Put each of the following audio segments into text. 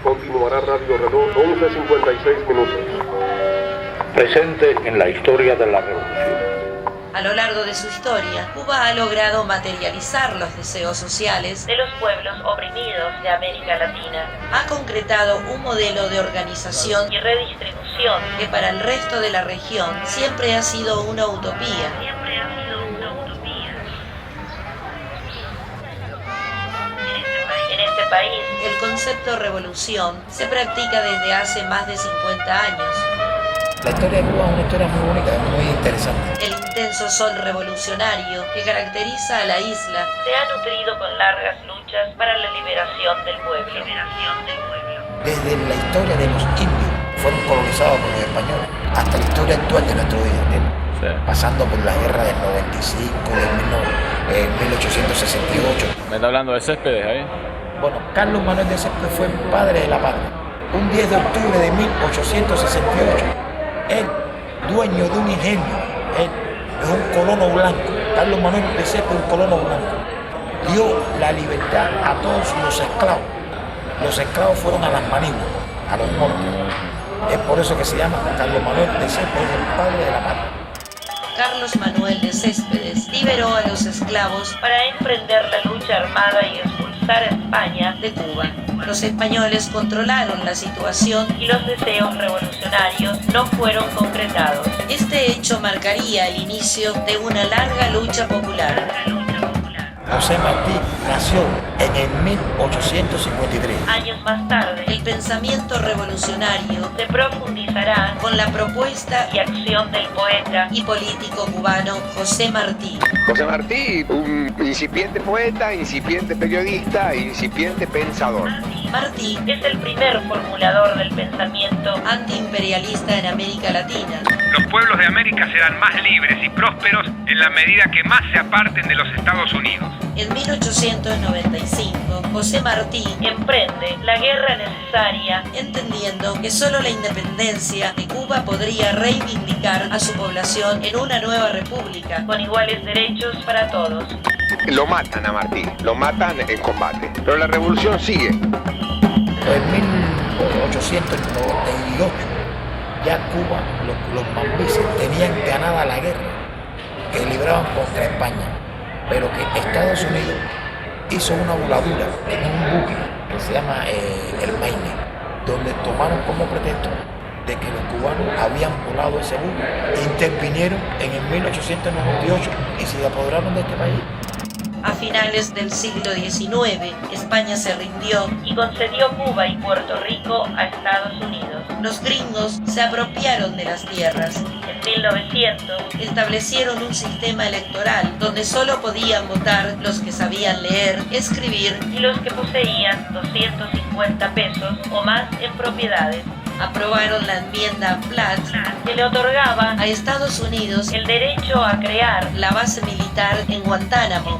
Continuará Radio Reloj 11:56 minutos. Presente en la historia de la revolución. A lo largo de su historia, Cuba ha logrado materializar los deseos sociales de los pueblos oprimidos de América Latina. Ha concretado un modelo de organización y redistribución que para el resto de la región siempre ha sido una utopía. En este país, el concepto revolución se practica desde hace más de 50 años. La historia de Cuba es una historia muy bonita, muy interesante. El intenso sol revolucionario que caracteriza a la isla se ha nutrido con largas luchas para la liberación del pueblo. Desde la historia de los indios, fueron colonizados por los españoles, hasta la historia actual de nuestro día, sí. Pasando por la guerra del 95, de 1868. ¿Me está hablando de Céspedes ahí? Bueno, Carlos Manuel de Céspedes fue el padre de la patria. Un 10 de octubre de 1868, él, dueño de un ingenio, él es un colono blanco, Carlos Manuel de Céspedes, un colono blanco, dio la libertad a todos los esclavos. Los esclavos fueron a las maniguas, a los montes. Es por eso que se llama Carlos Manuel de Céspedes, el padre de la patria. Carlos Manuel de Céspedes liberó a los esclavos para emprender la lucha armada y expulsar a España de Cuba. Los españoles controlaron la situación y los deseos revolucionarios no fueron concretados. Este hecho marcaría el inicio de una larga lucha popular. José Martí nació en el 1853. Años más tarde, el pensamiento revolucionario se profundizará con la propuesta y acción del poeta y político cubano José Martí. José Martí, un incipiente poeta, incipiente periodista, incipiente pensador. Martí es el primer formulador del pensamiento antiimperialista en América Latina. Los pueblos de América serán más libres y prósperos en la medida que más se aparten de los Estados Unidos. En 1895, José Martí emprende la guerra necesaria, entendiendo que solo la independencia de Cuba podría reivindicar a su población en una nueva república, con iguales derechos para todos. Lo matan a Martí, lo matan en combate, pero la revolución sigue. En 1898, ya Cuba, los mambises, tenían ganada la guerra que libraban contra España, pero que Estados Unidos hizo una voladura en un buque que se llama el Maine, donde tomaron como pretexto de que los cubanos habían volado ese buque, intervinieron en el 1898 y se apoderaron de este país. A finales del siglo XIX, España se rindió y concedió Cuba y Puerto Rico a Estados Unidos. Los gringos se apropiaron de las tierras. En 1900 establecieron un sistema electoral donde solo podían votar los que sabían leer, escribir y los que poseían 250 pesos o más en propiedades. Aprobaron la enmienda Platt, que le otorgaba a Estados Unidos el derecho a crear la base militar en Guantánamo.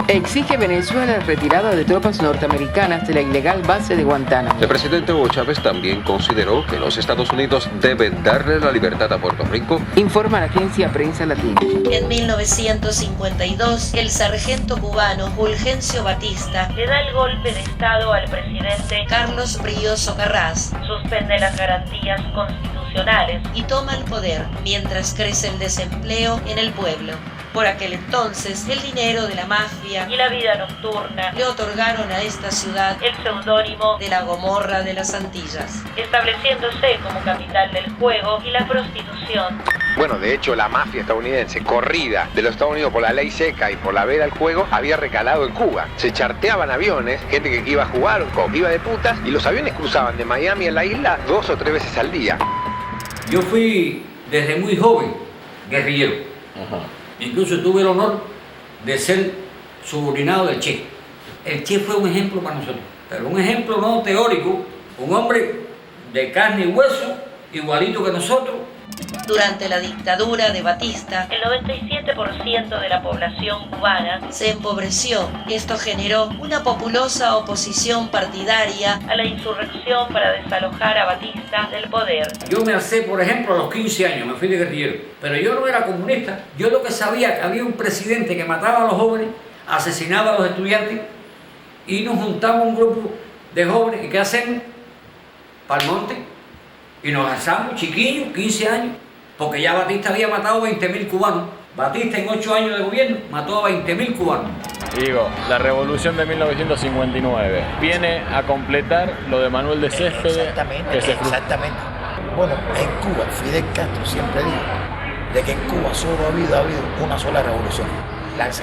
Exige Venezuela la retirada de tropas norteamericanas de la ilegal base de Guantánamo. El presidente Hugo Chávez también consideró que los Estados Unidos deben darle la libertad a Puerto Rico. Informa la agencia Prensa Latina. En 1952, el sargento cubano Fulgencio Batista le da el golpe de estado al presidente Carlos Brioso Carrás, suspende las garantías constitucionales y toma el poder, mientras crece el desempleo en el pueblo. Por aquel entonces, el dinero de la mafia y la vida nocturna le otorgaron a esta ciudad el seudónimo de la Gomorra de las Antillas, estableciéndose como capital del juego y la prostitución. Bueno, de hecho, la mafia estadounidense, corrida de los Estados Unidos por la ley seca y por la veda al juego, había recalado en Cuba. Se charteaban aviones, gente que iba a jugar o que iba de putas, y los aviones cruzaban de Miami a la isla 2 o 3 veces al día. Yo fui desde muy joven guerrillero. Incluso tuve el honor de ser subordinado del Che. El Che fue un ejemplo para nosotros, pero un ejemplo no teórico, un hombre de carne y hueso, igualito que nosotros. Durante la dictadura de Batista, el 97% de la población cubana se empobreció. Esto generó una populosa oposición partidaria a la insurrección para desalojar a Batista del poder. Yo me alcé, por ejemplo, a los 15 años, me fui de guerrillero, pero yo no era comunista. Yo lo que sabía que había un presidente que mataba a los jóvenes, asesinaba a los estudiantes, y nos juntaba un grupo de jóvenes, ¿y qué hacemos? Para el monte. Y nos lanzamos, chiquillos, 15 años, porque ya Batista había matado 20.000 cubanos. Batista en 8 años de gobierno mató a 20.000 cubanos. Digo, la revolución de 1959 viene a completar lo de Manuel de Céspedes. Exactamente, exactamente. Bueno, en Cuba, Fidel Castro siempre dijo de que en Cuba solo ha habido una sola revolución,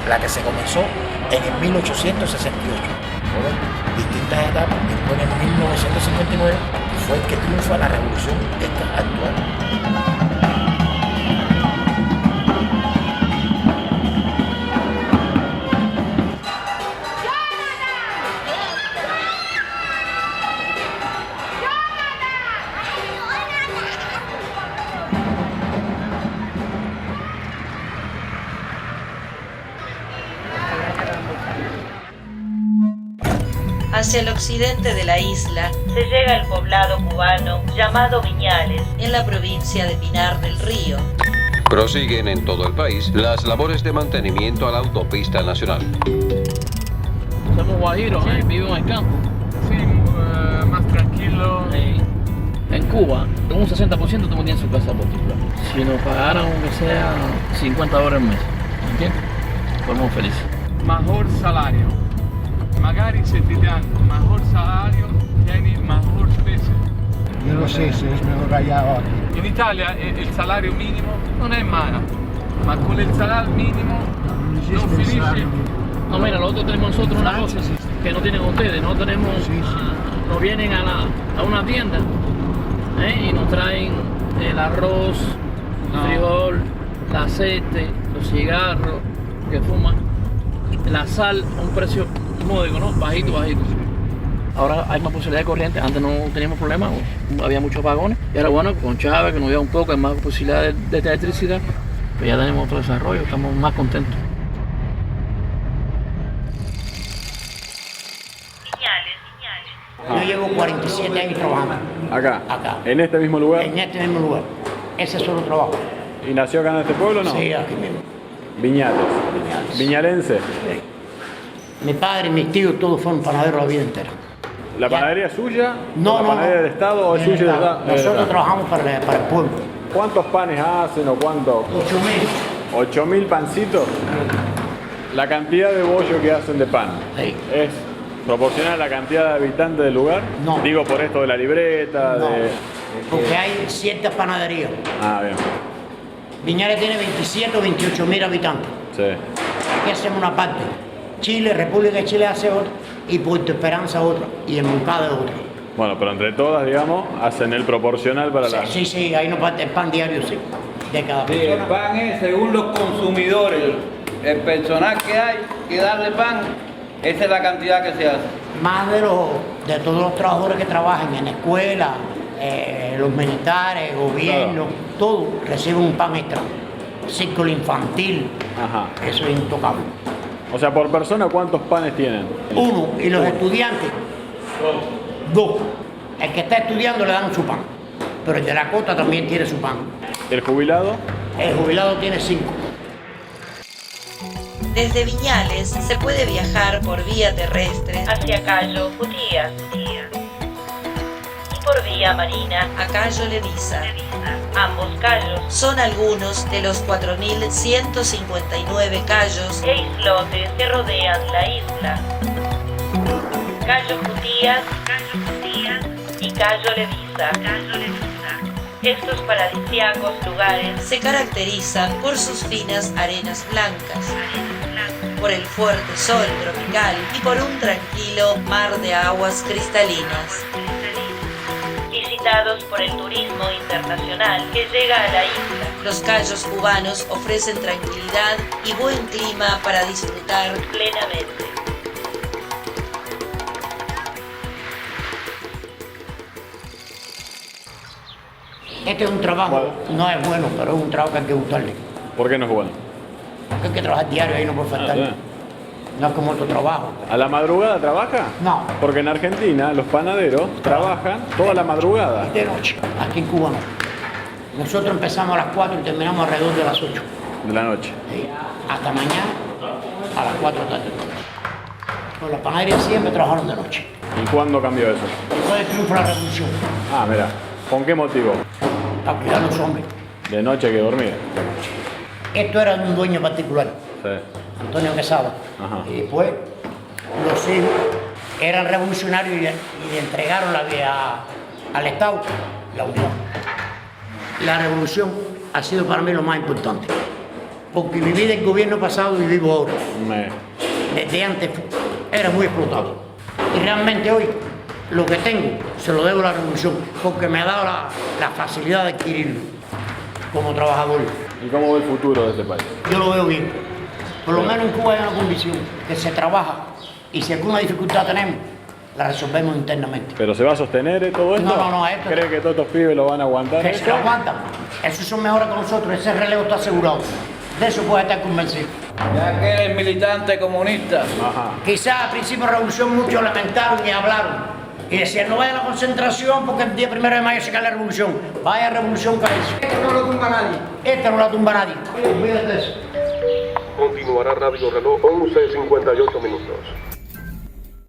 la que se comenzó en el 1868. Por distintas etapas, después en 1959 fue el que triunfa la revolución esta actual. Hacia el occidente de la isla se llega al poblado cubano llamado Viñales, en la provincia de Pinar del Río. Prosiguen en todo el país las labores de mantenimiento a la autopista nacional. Somos guajiros, vivimos en el campo. Sí, más tranquilo. En Cuba, un 60% tú tienes su casa particular. Si nos pagaran aunque sea $50 al mes, ¿entiendes? Estamos felices. Mejor salario. Magari se ti dan mejor salario, tieni mejor spese. Yo no sé si es mejor allá ahora. In Italia il salario minimo non è male, ma con il salario minimo non finisce. No, mira, nosotros tenemos una cosa que no tienen ustedes. No tenemos, nos vienen a una tienda y nos traen el arroz, el frijol, el aceite, los cigarros que fuman, la sal a un precio módico, ¿no? Bajito. Ahora hay más posibilidad de corriente. Antes no teníamos problemas, había muchos vagones. Y ahora, bueno, con Chávez, que nos dio un poco, hay más posibilidad de electricidad, pues ya tenemos otro desarrollo, estamos más contentos. Yo llevo 47 años trabajando. ¿Acá? Acá. ¿En este mismo lugar? En este mismo lugar. Ese es solo trabajo. ¿Y nació acá en este pueblo o no? Sí, aquí mismo. Viñales. ¿Viñalense? Sí. Mi padre y mis tíos todos fueron panaderos la vida entera. ¿La panadería es suya? No, ¿La panadería del Estado o es suya? Nosotros trabajamos para el pueblo. ¿Cuántos panes hacen o cuántos? 8.000. ¿8.000 pancitos? La cantidad de bollo que hacen de pan. Sí. ¿Es proporcional a la cantidad de habitantes del lugar? No. Digo por esto de la libreta, no. Porque hay ciertas panaderías. Ah, bien. Viñales tiene 27 o 28.000 habitantes. Sí. Aquí hacemos una parte. Chile, República de Chile hace otra, y Puerto Esperanza otra, y en Moncada otra. Bueno, pero entre todas, digamos, hacen el proporcional para la... Sí, hay una parte, el pan diario, sí, de cada persona. El pan es según los consumidores, el personal que hay que darle pan, esa es la cantidad que se hace. Más de todos los trabajadores que trabajan en escuela, los militares, gobierno, todos reciben un pan extra. Círculo infantil, eso es intocable. O sea, por persona, ¿cuántos panes tienen? 1, y los estudiantes, 2. El que está estudiando le dan su pan, pero el de la costa también tiene su pan. ¿El jubilado? El jubilado tiene 5. Desde Viñales se puede viajar por vía terrestre hacia Cayo Jutías y por vía marina a Cayo Levisa. Ambos cayos son algunos de los 4.159 cayos e islotes que rodean la isla. Cayo Jutías y Cayo Levisa. Estos paradisíacos lugares se caracterizan por sus finas arenas blancas, por el fuerte sol tropical y por un tranquilo mar de aguas cristalinas. Visitados por el turismo internacional que llega a la isla, los cayos cubanos ofrecen tranquilidad y buen clima para disfrutar plenamente. Este es un trabajo, no es bueno, pero es un trabajo que hay que gustarle. ¿Por qué no es bueno? Porque hay que trabajar diario, ahí no puede faltar. No es como otro trabajo. ¿A la madrugada trabaja? No. Porque en Argentina los panaderos trabajan toda la madrugada. De noche, aquí en Cuba no. Nosotros empezamos a las 4 y terminamos alrededor de las 8. De la noche. Sí. Hasta mañana a las 4 de la tarde. Con la panadería siempre trabajaron de noche. ¿Y cuándo cambió eso? Después del triunfo de la revolución. Ah, mira. ¿Con qué motivo? Para cuidar a los hombres. De noche que dormía. Esto era de un dueño particular, Sí. Antonio Quesada. Ajá. Y después los hijos eran revolucionarios y le entregaron la vía al Estado, la Unión. La revolución ha sido para mí lo más importante, porque viví del gobierno pasado y vivo ahora. Desde antes era muy explotado. Y realmente hoy lo que tengo se lo debo a la revolución, porque me ha dado la facilidad de adquirirlo como trabajador. ¿Y cómo ve el futuro de este país? Yo lo veo bien. Por lo menos en Cuba hay una condición, que se trabaja y si alguna dificultad tenemos, la resolvemos internamente. ¿Pero se va a sostener todo esto? No, esto... ¿Cree que todos estos pibes lo van a aguantar? Que se lo aguantan. Esos son mejores que nosotros, ese relevo está asegurado. De eso puede estar convencido. Ya que eres militante comunista. Ajá. Quizás al principio de la revolución muchos lamentaron y hablaron. Y decían, no vaya a la concentración porque el día 1 de mayo se cae la revolución. Vaya revolución cae eso. Esto no lo tumba nadie. Esto no lo tumba nadie. Olvídate de eso. Continuará Radio Reloj 11:58 minutos.